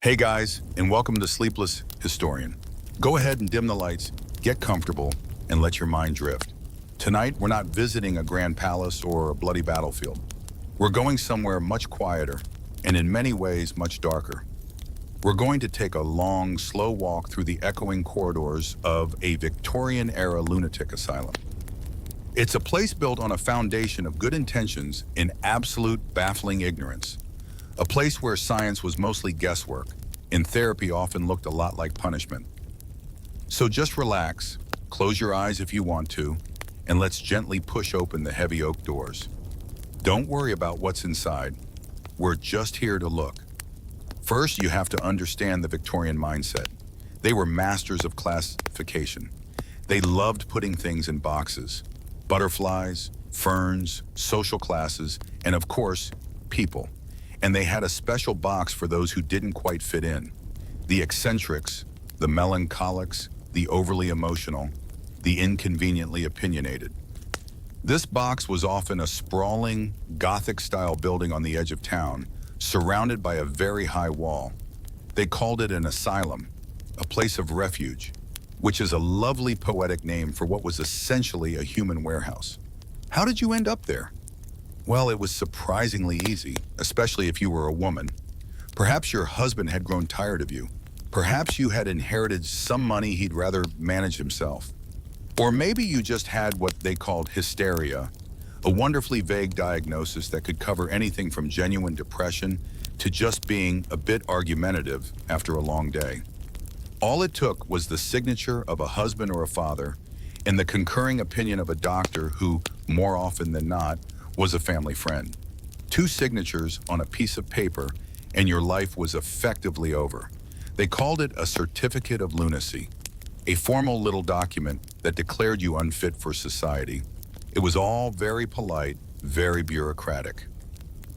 Hey guys, and welcome to Sleepless Historian. Go ahead and dim the lights, get comfortable, and let your mind drift. Tonight, we're not visiting a grand palace or a bloody battlefield. We're going somewhere much quieter, and in many ways much darker. We're going to take a long, slow walk through the echoing corridors of a Victorian-era lunatic asylum. It's a place built on a foundation of good intentions in absolute baffling ignorance. A place where science was mostly guesswork, and therapy often looked a lot like punishment. So just relax, close your eyes if you want to, and let's gently push open the heavy oak doors. Don't worry about what's inside. We're just here to look. First, you have to understand the Victorian mindset. They were masters of classification. They loved putting things in boxes. Butterflies, ferns, social classes, and of course, people. And they had a special box for those who didn't quite fit in. The eccentrics, the melancholics, the overly emotional, the inconveniently opinionated. This box was often a sprawling, Gothic-style building on the edge of town, surrounded by a very high wall. They called it an asylum, a place of refuge, which is a lovely poetic name for what was essentially a human warehouse. How did you end up there? Well, it was surprisingly easy, especially if you were a woman. Perhaps your husband had grown tired of you. Perhaps you had inherited some money he'd rather manage himself. Or maybe you just had what they called hysteria, a wonderfully vague diagnosis that could cover anything from genuine depression to just being a bit argumentative after a long day. All it took was the signature of a husband or a father and the concurring opinion of a doctor who, more often than not, was a family friend. Two signatures on a piece of paper and your life was effectively over. They called it a certificate of lunacy, a formal little document that declared you unfit for society. It was all very polite, very bureaucratic.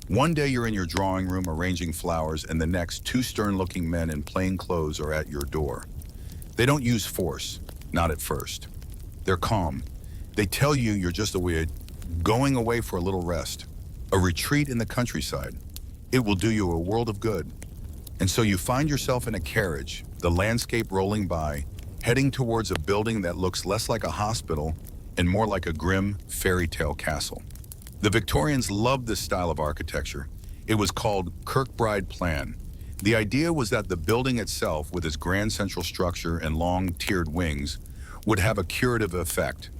One day you're in your drawing room arranging flowers and the next two stern-looking men in plain clothes are at your door. They don't use force, not at first. They're calm. They tell you you're just going away for a little rest, a retreat in the countryside. It will do you a world of good. And so you find yourself in a carriage, the landscape rolling by, heading towards a building that looks less like a hospital and more like a grim fairy tale castle. The Victorians loved this style of architecture. It was called Kirkbride Plan. The idea was that the building itself, with its grand central structure and long tiered wings, would have a curative effect.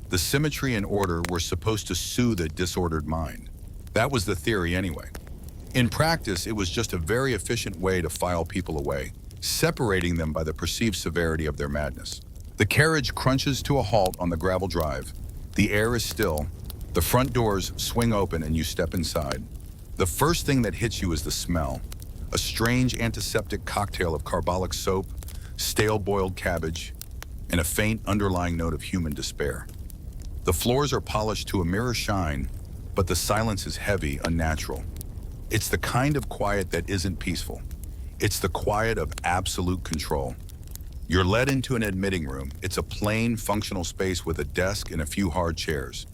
The symmetry and order were supposed to soothe a disordered mind. That was the theory anyway. In practice, it was just a very efficient way to file people away, separating them by the perceived severity of their madness. The carriage crunches to a halt on the gravel drive. The air is still. The front doors swing open and you step inside. The first thing that hits you is the smell. A strange antiseptic cocktail of carbolic soap, stale boiled cabbage, and a faint underlying note of human despair. The floors are polished to a mirror shine, but the silence is heavy, unnatural. It's the kind of quiet that isn't peaceful. It's the quiet of absolute control. You're led into an admitting room. It's a plain, functional space with a desk and a few hard chairs.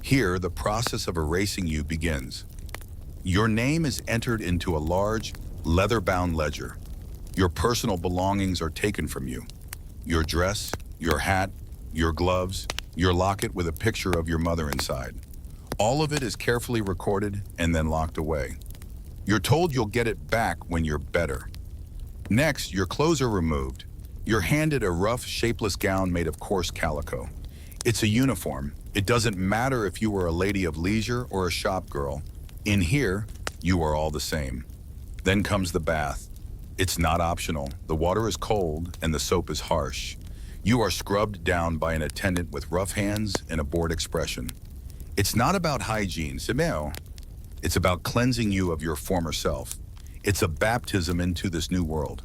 Here, the process of erasing you begins. Your name is entered into a large, leather-bound ledger. Your personal belongings are taken from you. Your dress, your hat, your gloves, your locket with a picture of your mother inside. All of it is carefully recorded and then locked away. You're told you'll get it back when you're better. Next, your clothes are removed. You're handed a rough, shapeless gown made of coarse calico. It's a uniform. It doesn't matter if you were a lady of leisure or a shop girl. In here, you are all the same. Then comes the bath. It's not optional. The water is cold and the soap is harsh. You are scrubbed down by an attendant with rough hands and a bored expression. It's not about hygiene, it's about cleansing you of your former self. It's a baptism into this new world.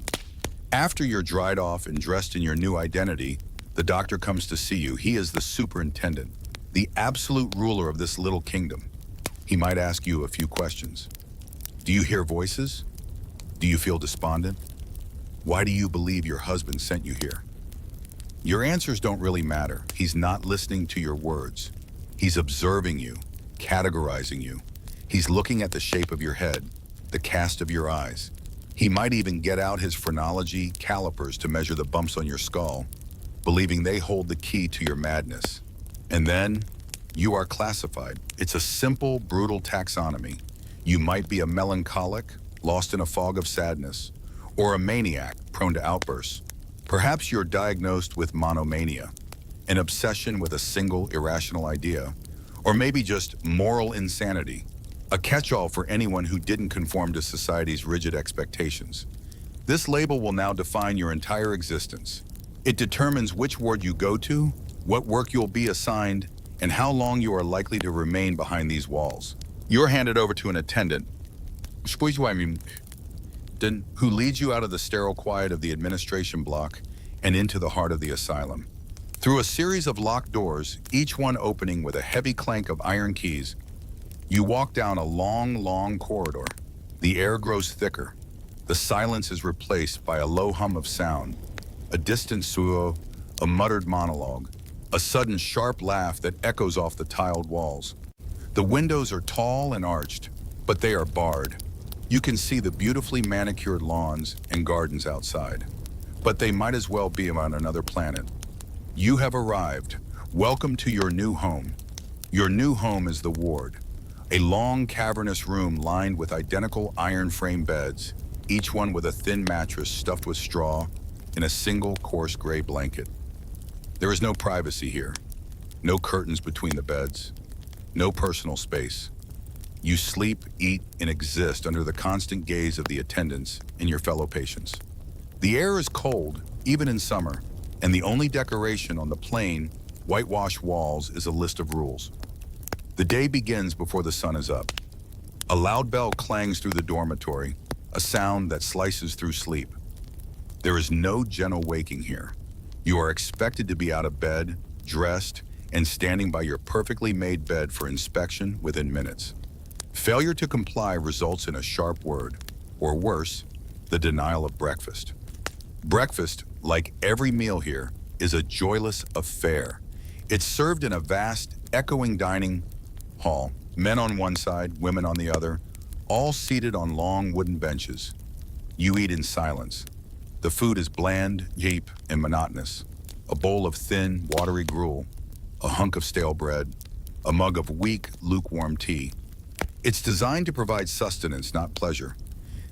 After you're dried off and dressed in your new identity, the doctor comes to see you. He is the superintendent, the absolute ruler of this little kingdom. He might ask you a few questions. Do you hear voices? Do you feel despondent? Why do you believe your husband sent you here? Your answers don't really matter. He's not listening to your words. He's observing you, categorizing you. He's looking at the shape of your head, the cast of your eyes. He might even get out his phrenology calipers to measure the bumps on your skull, believing they hold the key to your madness. And then, you are classified. It's a simple, brutal taxonomy. You might be a melancholic, lost in a fog of sadness, or a maniac prone to outbursts. Perhaps you're diagnosed with monomania, an obsession with a single irrational idea, or maybe just moral insanity, a catch-all for anyone who didn't conform to society's rigid expectations. This label will now define your entire existence. It determines which ward you go to, what work you'll be assigned, and how long you are likely to remain behind these walls. You're handed over to an attendant, who leads you out of the sterile quiet of the administration block and into the heart of the asylum. Through a series of locked doors, each one opening with a heavy clank of iron keys, you walk down a long corridor. The air grows thicker. The silence is replaced by a low hum of sound, a distant suo, a muttered monologue, a sudden sharp laugh that echoes off the tiled walls. The windows are tall and arched, but they are barred. You can see the beautifully manicured lawns and gardens outside, but they might as well be on another planet. You have arrived. Welcome to your new home. Your new home is the ward, a long, cavernous room lined with identical iron frame beds, each one with a thin mattress stuffed with straw in a single coarse gray blanket. There is no privacy here, no curtains between the beds, no personal space. You sleep, eat, and exist under the constant gaze of the attendants and your fellow patients. The air is cold, even in summer, and the only decoration on the plain, whitewashed walls is a list of rules. The day begins before the sun is up. A loud bell clangs through the dormitory, a sound that slices through sleep. There is no gentle waking here. You are expected to be out of bed, dressed, and standing by your perfectly made bed for inspection within minutes. Failure to comply results in a sharp word, or worse, the denial of breakfast. Breakfast, like every meal here, is a joyless affair. It's served in a vast, echoing dining hall, men on one side, women on the other, all seated on long wooden benches. You eat in silence. The food is bland, cheap, and monotonous. A bowl of thin, watery gruel, a hunk of stale bread, a mug of weak, lukewarm tea. It's designed to provide sustenance, not pleasure.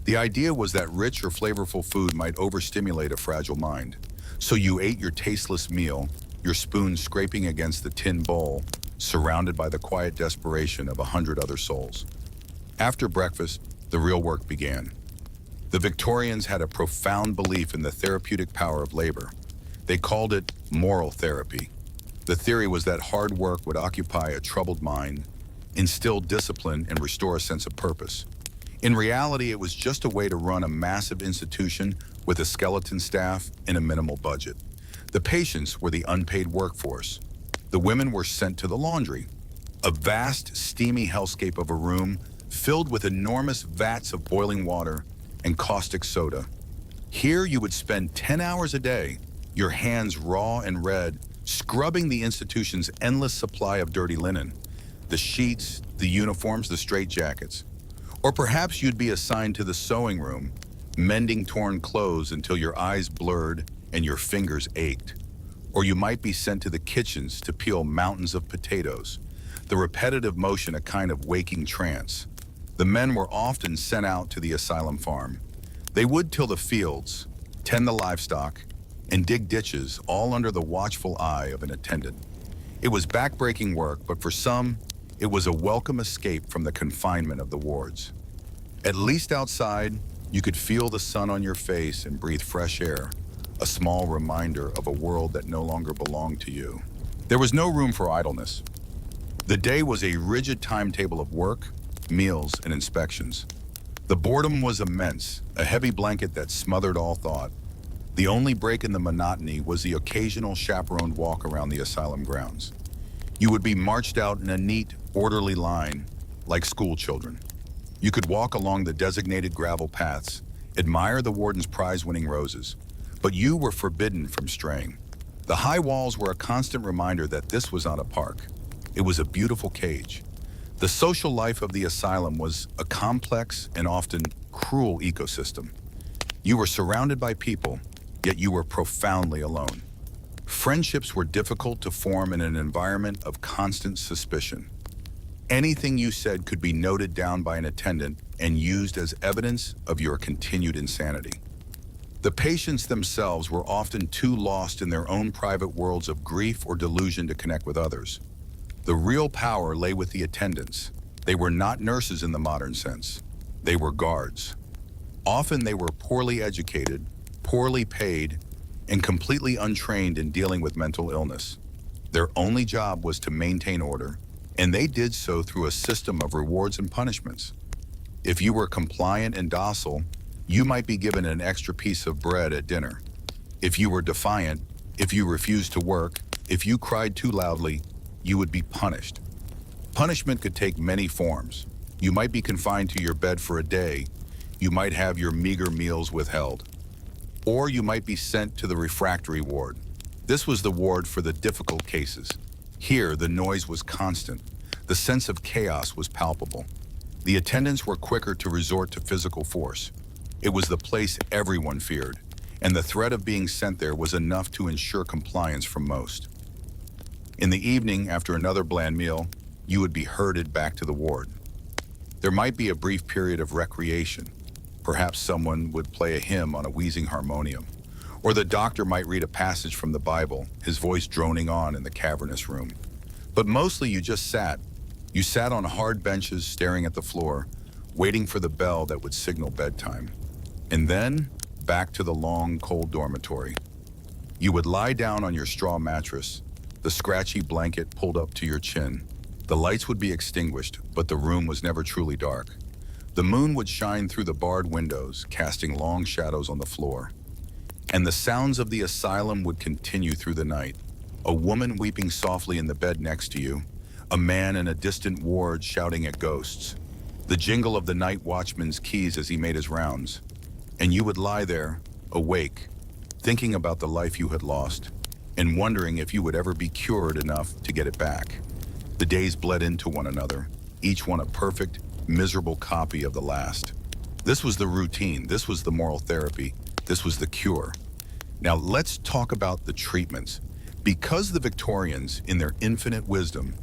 The idea was that rich or flavorful food might overstimulate a fragile mind. So you ate your tasteless meal, your spoon scraping against the tin bowl, surrounded by the quiet desperation of 100 other souls. After breakfast, the real work began. The Victorians had a profound belief in the therapeutic power of labor. They called it moral therapy. The theory was that hard work would occupy a troubled mind, instill discipline, and restore a sense of purpose. In reality, it was just a way to run a massive institution with a skeleton staff and a minimal budget. The patients were the unpaid workforce. The women were sent to the laundry, a vast, steamy hellscape of a room filled with enormous vats of boiling water and caustic soda. Here you would spend 10 hours a day, your hands raw and red, scrubbing the institution's endless supply of dirty linen, the sheets, the uniforms, the straitjackets. Or perhaps you'd be assigned to the sewing room, mending torn clothes until your eyes blurred and your fingers ached. Or you might be sent to the kitchens to peel mountains of potatoes, the repetitive motion a kind of waking trance. The men were often sent out to the asylum farm. They would till the fields, tend the livestock, and dig ditches, all under the watchful eye of an attendant. It was backbreaking work, but for some, it was a welcome escape from the confinement of the wards. At least outside, you could feel the sun on your face and breathe fresh air, a small reminder of a world that no longer belonged to you. There was no room for idleness. The day was a rigid timetable of work, meals, and inspections. The boredom was immense, a heavy blanket that smothered all thought. The only break in the monotony was the occasional chaperoned walk around the asylum grounds. You would be marched out in a neat, orderly line, like school children. You could walk along the designated gravel paths, admire the warden's prize-winning roses, but you were forbidden from straying. The high walls were a constant reminder that this was not a park. It was a beautiful cage. The social life of the asylum was a complex and often cruel ecosystem. You were surrounded by people, yet you were profoundly alone. Friendships were difficult to form in an environment of constant suspicion. Anything you said could be noted down by an attendant and used as evidence of your continued insanity. The patients themselves were often too lost in their own private worlds of grief or delusion to connect with others. The real power lay with the attendants. They were not nurses in the modern sense. They were guards. Often they were poorly educated, poorly paid, and completely untrained in dealing with mental illness. Their only job was to maintain order, and they did so through a system of rewards and punishments. If you were compliant and docile, you might be given an extra piece of bread at dinner. If you were defiant, if you refused to work, if you cried too loudly, you would be punished. Punishment could take many forms. You might be confined to your bed for a day. You might have your meager meals withheld. Or you might be sent to the refractory ward. This was the ward for the difficult cases. Here, the noise was constant. The sense of chaos was palpable. The attendants were quicker to resort to physical force. It was the place everyone feared, and the threat of being sent there was enough to ensure compliance from most. In the evening, after another bland meal, you would be herded back to the ward. There might be a brief period of recreation. Perhaps someone would play a hymn on a wheezing harmonium, or the doctor might read a passage from the Bible, his voice droning on in the cavernous room. But mostly you just sat. You sat on hard benches staring at the floor, waiting for the bell that would signal bedtime. And then, back to the long, cold dormitory. You would lie down on your straw mattress, the scratchy blanket pulled up to your chin. The lights would be extinguished, but the room was never truly dark. The moon would shine through the barred windows, casting long shadows on the floor. And the sounds of the asylum would continue through the night. A woman weeping softly in the bed next to you, a man in a distant ward shouting at ghosts, the jingle of the night watchman's keys as he made his rounds. And you would lie there, awake, thinking about the life you had lost, and wondering if you would ever be cured enough to get it back. The days bled into one another, each one a perfect, miserable copy of the last. This was the routine, this was the moral therapy, this was the cure. Now let's talk about the treatments. Because the Victorians, in their infinite wisdom,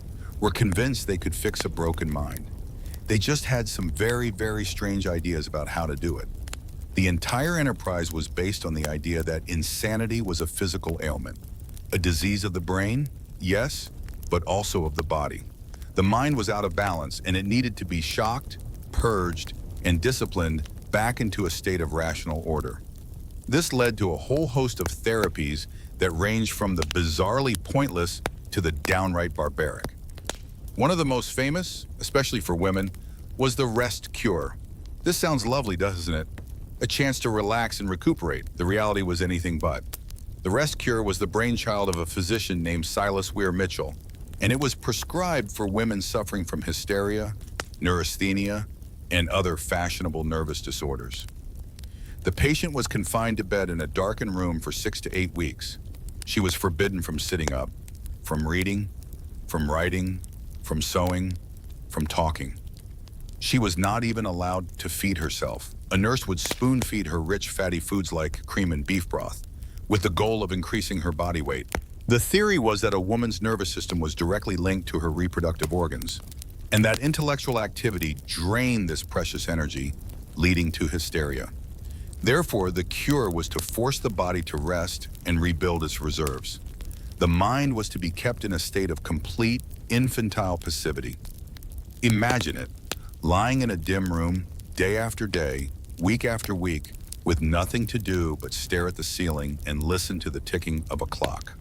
were convinced they could fix a broken mind, they just had some very, very strange ideas about how to do it. The entire enterprise was based on the idea that insanity was a physical ailment. A disease of the brain? Yes, but also of the body. The mind was out of balance and it needed to be shocked, purged, and disciplined back into a state of rational order. This led to a whole host of therapies that ranged from the bizarrely pointless to the downright barbaric. One of the most famous, especially for women, was the rest cure. This sounds lovely, doesn't it? A chance to relax and recuperate. The reality was anything but. The rest cure was the brainchild of a physician named Silas Weir Mitchell, and it was prescribed for women suffering from hysteria, neurasthenia, and other fashionable nervous disorders. The patient was confined to bed in a darkened room for 6 to 8 weeks. She was forbidden from sitting up, from reading, from writing, from sewing, from talking. She was not even allowed to feed herself. A nurse would spoon feed her rich, fatty foods like cream and beef broth, with the goal of increasing her body weight. The theory was that a woman's nervous system was directly linked to her reproductive organs, and that intellectual activity drained this precious energy, leading to hysteria. Therefore, the cure was to force the body to rest and rebuild its reserves. The mind was to be kept in a state of complete, infantile passivity. Imagine it, lying in a dim room, day after day, week after week, with nothing to do but stare at the ceiling and listen to the ticking of a clock.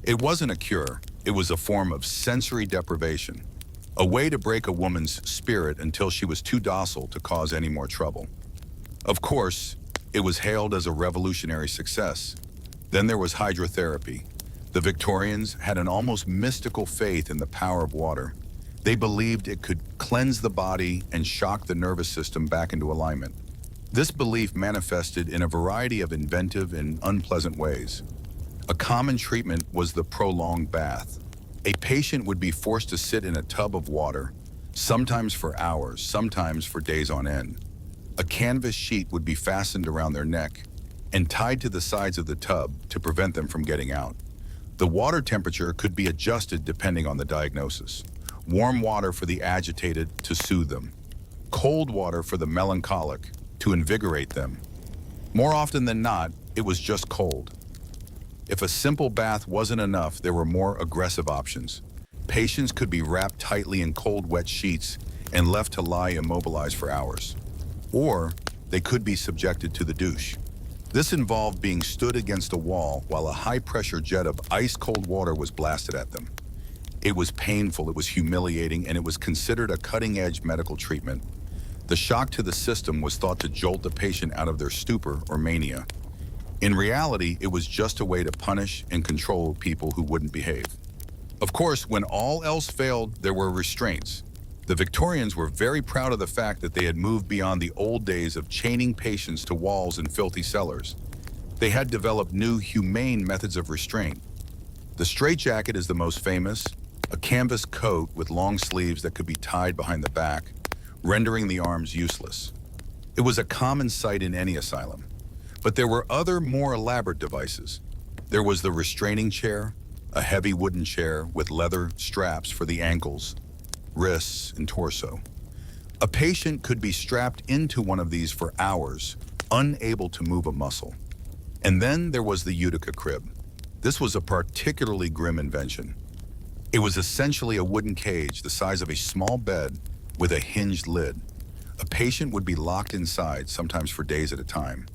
It wasn't a cure, it was a form of sensory deprivation, a way to break a woman's spirit until she was too docile to cause any more trouble. Of course, it was hailed as a revolutionary success. Then there was hydrotherapy. The Victorians had an almost mystical faith in the power of water. They believed it could cleanse the body and shock the nervous system back into alignment. This belief manifested in a variety of inventive and unpleasant ways. A common treatment was the prolonged bath. A patient would be forced to sit in a tub of water, sometimes for hours, sometimes for days on end. A canvas sheet would be fastened around their neck and tied to the sides of the tub to prevent them from getting out. The water temperature could be adjusted depending on the diagnosis. Warm water for the agitated to soothe them. Cold water for the melancholic to invigorate them. More often than not, it was just cold. If a simple bath wasn't enough, there were more aggressive options. Patients could be wrapped tightly in cold, wet sheets and left to lie immobilized for hours. Or they could be subjected to the douche. This involved being stood against a wall while a high-pressure jet of ice-cold water was blasted at them. It was painful, it was humiliating, and it was considered a cutting-edge medical treatment. The shock to the system was thought to jolt the patient out of their stupor or mania. In reality, it was just a way to punish and control people who wouldn't behave. Of course, when all else failed, there were restraints. The Victorians were very proud of the fact that they had moved beyond the old days of chaining patients to walls in filthy cellars. They had developed new, humane methods of restraint. The straitjacket is the most famous, a canvas coat with long sleeves that could be tied behind the back, rendering the arms useless. It was a common sight in any asylum. But there were other, more elaborate devices. There was the restraining chair, a heavy wooden chair with leather straps for the ankles, wrists, and torso. A patient could be strapped into one of these for hours, unable to move a muscle. And then there was the Utica crib. This was a particularly grim invention. It was essentially a wooden cage the size of a small bed with a hinged lid. A patient would be locked inside, sometimes for days at a time.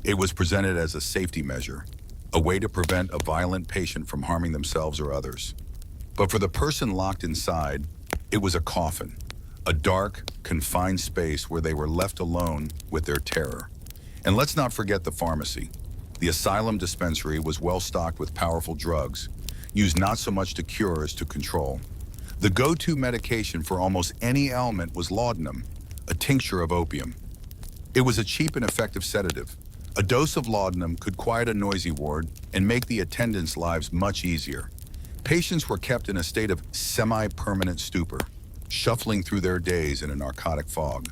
It was presented as a safety measure, a way to prevent a violent patient from harming themselves or others. But for the person locked inside, it was a coffin, a dark, confined space where they were left alone with their terror. And let's not forget the pharmacy. The asylum dispensary was well stocked with powerful drugs, used not so much to cure as to control. The go-to medication for almost any ailment was laudanum, a tincture of opium. It was a cheap and effective sedative. A dose of laudanum could quiet a noisy ward and make the attendants' lives much easier. Patients were kept in a state of semi-permanent stupor, shuffling through their days in a narcotic fog.